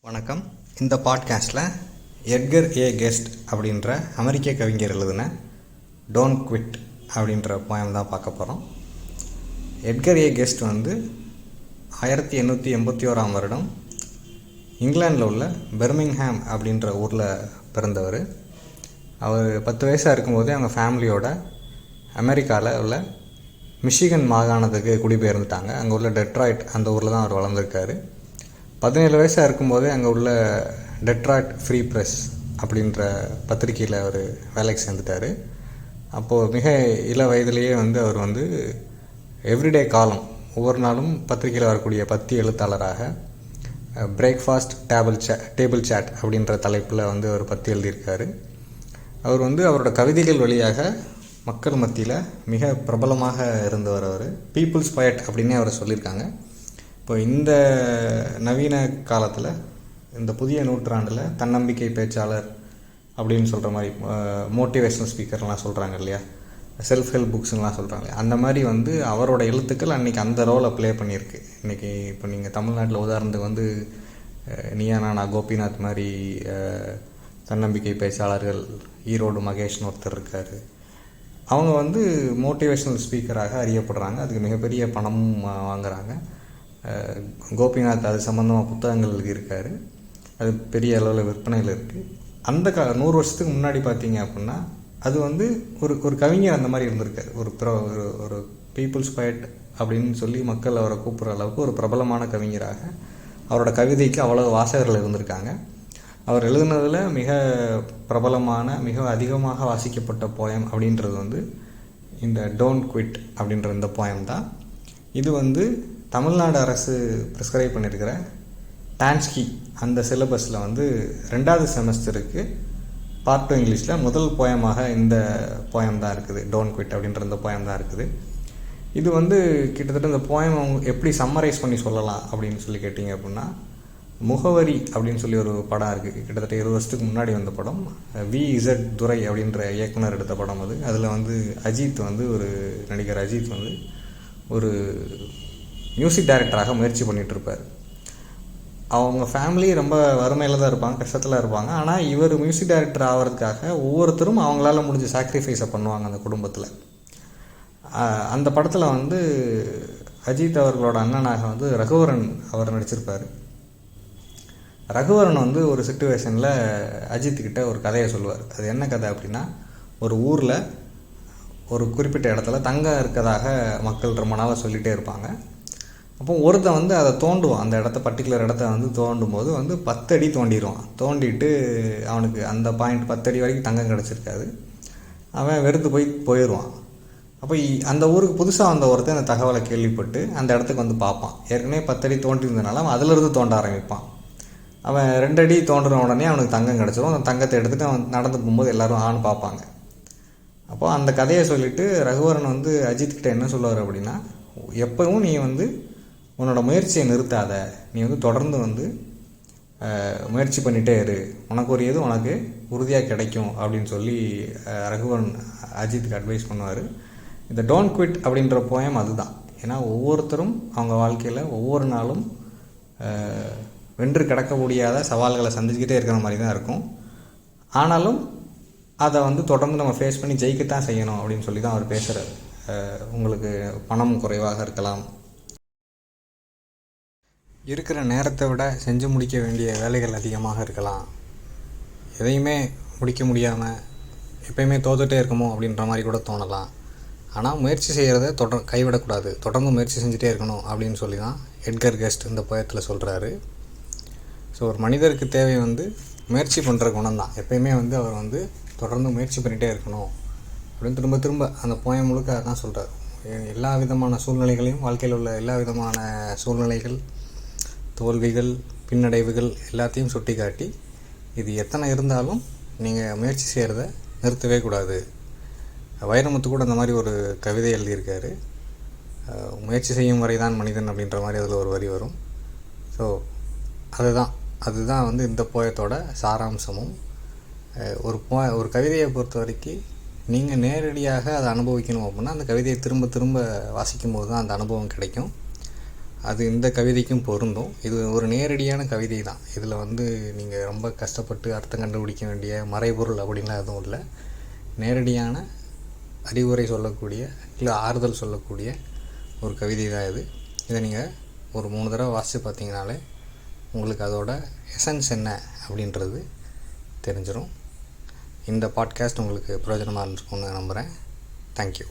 வணக்கம். இந்த பாட்காஸ்ட்டில் எட்கர் ஏ கெஸ்ட் அப்படின்ற அமெரிக்க கவிஞர் எழுதின டோன்ட் குவிட் அப்படின்ற போயம் தான் பார்க்க போகிறோம். எட்கர் ஏ கெஸ்ட் 1881 இங்கிலாண்டில் உள்ள பெர்மிங்ஹாம் அப்படின்ற ஊரில் பிறந்தவர். அவர் 10 வயசாக இருக்கும்போதே அவங்க ஃபேமிலியோட அமெரிக்காவில் உள்ள மிஷிகன் மாகாணத்துக்கு குடிபெயர்ந்துட்டாங்க. அங்கே உள்ள டெட்ராய்ட் அந்த ஊரில் தான் அவர் வளர்ந்துருக்காரு. 17 வயசாக இருக்கும்போதே அங்கே உள்ள டெட்ராய்ட் ஃப்ரீ ப்ரெஸ் அப்படின்ற பத்திரிக்கையில் அவர் வேலைக்கு சேர்ந்துட்டார். அப்போது மிக இள வயதிலேயே அவர் எவ்ரிடே காலம், ஒவ்வொரு நாளும் பத்திரிக்கையில் வரக்கூடிய பத்தி எழுத்தாளராக பிரேக்ஃபாஸ்ட் டேபிள் சேட் அப்படின்ற தலைப்பில் அவர் பத்தி எழுதியிருக்காரு. அவர் அவரோட கவிதைகள் வழியாக மக்கள் மத்தியில் மிக பிரபலமாக இருந்தவர். அவர் பீப்புள்ஸ் பொயட் அப்படின்னே அவர் சொல்லியிருக்காங்க. இப்போ இந்த நவீன காலத்தில், இந்த புதிய நூற்றாண்டில் தன்னம்பிக்கை பேச்சாளர் அப்படின்னு சொல்கிற மாதிரி மோட்டிவேஷனல் ஸ்பீக்கர்லாம் சொல்கிறாங்க இல்லையா, செல்ஃப் ஹெல்ப் புக்ஸுங்கெலாம் சொல்கிறாங்க. அந்த மாதிரி அவரோட எழுத்துக்கள் அன்றைக்கி அந்த ரோலை ப்ளே பண்ணியிருக்கு. இன்றைக்கி இப்போ நீங்கள் தமிழ்நாட்டில் உதாரணத்துக்கு நீயா நானா கோபிநாத் மாதிரி தன்னம்பிக்கை பேச்சாளர்கள், ஈரோடு மகேஷ்னு ஒருத்தர் இருக்கார். அவங்க மோட்டிவேஷ்னல் ஸ்பீக்கராக அறியப்படுறாங்க. அதுக்கு மிகப்பெரிய பணமும் வாங்குகிறாங்க. கோபிநாத் அது சம்மந்தமாக புத்தகங்கள் எழுதியிருக்காரு. அது பெரிய அளவில் விற்பனையில் இருக்குது. அந்த 100 வருஷத்துக்கு முன்னாடி பார்த்தீங்க அப்படின்னா அது ஒரு கவிஞர் அந்த மாதிரி இருந்திருக்காரு. ஒரு பீப்புள்ஸ் பொயட் அப்படின்னு சொல்லி மக்கள் அவரை கூப்பிட்ற அளவுக்கு ஒரு பிரபலமான கவிஞராக அவரோட கவிதைக்கு அவ்வளோ வாசகர்கள் இருந்திருக்காங்க. அவர் எழுதுனதில் மிக பிரபலமான, மிக அதிகமாக வாசிக்கப்பட்ட போயம் அப்படின்றது இந்த டோன்ட் குவிட் அப்படின்ற இந்த போயம் தான். இது தமிழ்நாடு அரசு ப்ரிஸ்கிரைப் பண்ணியிருக்கிற டான்ஸ்கி அந்த சிலபஸில் 2வது செமஸ்டருக்கு பார்ட் 2 இங்கிலீஷில் முதல் போயமாக இந்த போயம் தான் இருக்குது. டோன்ட் குவிட் அப்படின்ற இந்த போயம் தான் இருக்குது. இது கிட்டத்தட்ட இந்த போயம் எப்படி சம்மரைஸ் பண்ணி சொல்லலாம் அப்படின்னு சொல்லி கேட்டிங்க அப்படின்னா, முகவரி அப்படின்னு சொல்லி ஒரு படம் இருக்குது. கிட்டத்தட்ட 20 வருஷத்துக்கு முன்னாடி வந்த படம். VZ துரை அப்படின்ற இயக்குனர் எடுத்த படம் அது. அதில் அஜித் ஒரு நடிகர் அஜித் ஒரு மியூசிக் டைரக்டராக முயற்சி பண்ணிகிட்ருப்பார். அவங்க ஃபேமிலி ரொம்ப வறுமையில் தான் இருப்பாங்க, கஷ்டத்தில் இருப்பாங்க. ஆனால் இவர் மியூசிக் டைரக்டர் ஆகிறதுக்காக ஒவ்வொருத்தரும் அவங்களால முடிஞ்ச சாக்ரிஃபைஸை பண்ணுவாங்க அந்த குடும்பத்தில். அந்த படத்தில் அஜித் அவர்களோட அண்ணனாக ரகுவரன் அவர் நடிச்சிருப்பார். ரகுவரன் ஒரு சிச்சுவேஷனில் அஜித்துக்கிட்ட ஒரு கதையை சொல்லுவார். அது என்ன கதை அப்படின்னா, ஒரு ஊரில் ஒரு குறிப்பிட்ட இடத்துல தங்கம் இருக்கதாக மக்கள் ரொம்ப நாளாக சொல்லிகிட்டே இருப்பாங்க. அப்போ ஒருத்தன் அதை தோண்டுவான். அந்த இடத்த, பர்டிகுலர் இடத்த தோண்டும் போது 10 அடி தோண்டிடுவான். தோண்டிட்டு அவனுக்கு அந்த பாயிண்ட் 10 அடி வரைக்கும் தங்கம் கிடச்சிருக்காது. அவன் வெறுத்து போயிடுவான். அப்போ அந்த ஊருக்கு புதுசாக வந்த ஒருத்தன் அந்த தகவலை கேள்விப்பட்டு அந்த இடத்துக்கு பார்ப்பான். ஏற்கனவே 10 அடி தோண்டியிருந்தனால அவன் அதிலிருந்து தோண்ட ஆரம்பிப்பான். அவன் 2 அடி தோன்றுற உடனே அவனுக்கு தங்கம் கிடச்சிரும். அந்த தங்கத்தை எடுத்துகிட்டு அவன் நடந்து போகும்போது எல்லோரும் ஆன்னு பார்ப்பாங்க. அப்போது அந்த கதையை சொல்லிவிட்டு ரகுவரன் அஜித்கிட்ட என்ன சொல்லுவார் அப்படின்னா, எப்பவும் நீ உன்னோட முயற்சியை நிறுத்தாத, நீ தொடர்ந்து முயற்சி பண்ணிகிட்டே இரு, உனக்கு ஒரு எது உனக்கு உறுதியாக கிடைக்கும் அப்படின்னு சொல்லி ரகுவரன் அஜித்துக்கு அட்வைஸ் பண்ணுவார். இந்த டோன்ட் குவிட் அப்படின்ற போயம் அதுதான். ஏன்னா ஒவ்வொருத்தரும் அவங்க வாழ்க்கையில் ஒவ்வொரு நாளும் வென்று கிடக்க முடியாத சவால்களை சந்திச்சுக்கிட்டே இருக்கிற மாதிரி தான் இருக்கும். ஆனாலும் அதை தொடர்ந்து நம்ம ஃபேஸ் பண்ணி ஜெயிக்கத்தான் செய்யணும் அப்படின்னு சொல்லி தான் அவர் பேசுகிறார். உங்களுக்கு பணம் குறைவாக இருக்கலாம், இருக்கிற நேரத்தை விட செஞ்சு முடிக்க வேண்டிய வேலைகள் அதிகமாக இருக்கலாம், எதையுமே முடிக்க முடியாமல் எப்பயுமே தோத்துட்டே இருக்குமோ அப்படின்ற மாதிரி கூட தோணலாம். ஆனால் முயற்சி செய்கிறத கைவிடக்கூடாது, தொடர்ந்து முயற்சி செஞ்சுட்டே இருக்கணும் அப்படின்னு சொல்லி தான் எட்கர் கெஸ்ட் இந்த போயத்தில் சொல்கிறாரு. ஸோ ஒரு மனிதருக்கு தேவை முயற்சி பண்ணுற குணம் தான். எப்பயுமே அவர் தொடர்ந்து முயற்சி பண்ணிகிட்டே இருக்கணும் அப்படின்னு திரும்ப திரும்ப அந்த போயம் முழுக்க அதான் சொல்கிறார். எல்லா விதமான சூழ்நிலைகளையும், வாழ்க்கையில் உள்ள எல்லா விதமான சூழ்நிலைகள், தோல்விகள், பின்னடைவுகள் எல்லாத்தையும் சுட்டி காட்டி, இது எத்தனை இருந்தாலும் நீங்கள் முயற்சி செய்கிறத நிறுத்தவே கூடாது. வைரமுத்து கூட அந்த மாதிரி ஒரு கவிதை எழுதியிருக்காரு. முயற்சி செய்யும் வரை தான் மனிதன் அப்படின்ற மாதிரி அதில் ஒரு வரி வரும். ஸோ அதுதான் இந்த போயத்தோட சாராம்சமும். ஒரு கவிதையை பொறுத்த வரைக்கும் நீங்கள் நேரடியாக அதை அனுபவிக்கணும் அப்படின்னா அந்த கவிதையை திரும்ப திரும்ப வாசிக்கும்போது தான் அந்த அனுபவம் கிடைக்கும். அது இந்த கவிதைக்கும் பொருந்தும். இது ஒரு நேரடியான கவிதை தான். இதில் நீங்கள் ரொம்ப கஷ்டப்பட்டு அர்த்தம் கண்டுபிடிக்க வேண்டிய மறைபொருள் அப்படின்லாம் எதுவும் இல்லை. நேரடியான அறிவுரை சொல்லக்கூடிய இல்லை ஆறுதல் சொல்லக்கூடிய ஒரு கவிதை தான் இது. இதை நீங்கள் ஒரு 3 தடவை வாசித்து பார்த்தீங்கனாலே உங்களுக்கு அதோட எசன்ஸ் என்ன அப்படின்றது தெரிஞ்சிடும். இந்த பாட்காஸ்ட் உங்களுக்கு பிரயோஜனமாக இருந்திருக்கும்னு நம்புகிறேன். தேங்க்யூ.